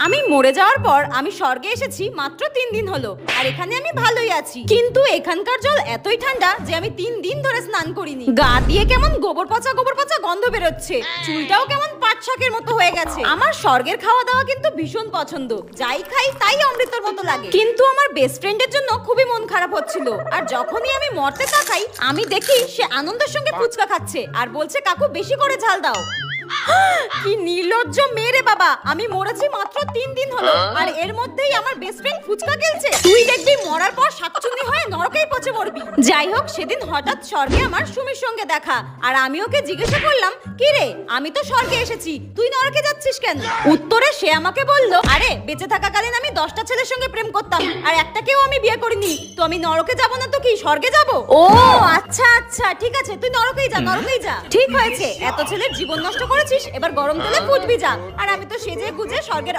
আমি মরে যাওয়ার পর আমি স্বর্গে এসেছি মাত্র 3 দিন হলো, আর এখানে আমি ভালোই আছি। কিন্তু এখানকার জল এতই ঠান্ডা যে আমি 3 দিন ধরে স্নান করিনি। গা দিয়ে কেমন গোবর পচা গন্ধ বেরোচ্ছে, চুলটাও কেমন পাট শাকের মতো হয়ে গেছে। আমার স্বর্গের খাওয়া দাওয়া কিন্তু ভীষণ পছন্দ, যাই খাই তাই অমৃতের মতো লাগে। কিন্তু আমার বেস্ট ফ্রেন্ডের জন্য খুবই মন খারাপ হচ্ছিল, আর যখনই আমি মরতে তাকাই আমি দেখি সে আনন্দের সঙ্গে ফুচকা খাচ্ছে আর বলছে কাকু বেশি করে ঝাল দাও। কি নির্লজ্জ মেরে বাবা, আমি মরেছি মাত্র 3 দিন হলো আর এর মধ্যেই আমার বেস্ট ফ্রেন্ড ফুচকা খেলছে। তুই দেখবি মরার পর শাকচুন্নি হয়ে নরকেই পচে মরবি। যাই হোক, সেদিন হঠাৎ স্বর্গে আমার সুমির সঙ্গে দেখা, আর আমি ওকে জিজ্ঞাসা করলাম কি রে আমি তো স্বর্গে এসেছি, তুই নরকে যাচ্ছিস কেন? উত্তরে সে আমাকে বলল, আরে বেঁচে থাকাকালীন আমি 10টা ছেলের সঙ্গে প্রেম করতাম আর একটাকেও আমি বিয়ে করিনি, তো আমি নরকে যাব না তো কি স্বর্গে যাব? ও আচ্ছা আচ্ছা, ঠিক আছে তুই নরকেই যা, নরকেই যা। ঠিক হয়েছে, এত ছেলের জীবন নষ্ট করেছিস, এবার গরম তেলে ফুটবি যা। আর আমি তো সেজে গুজে স্বর্গের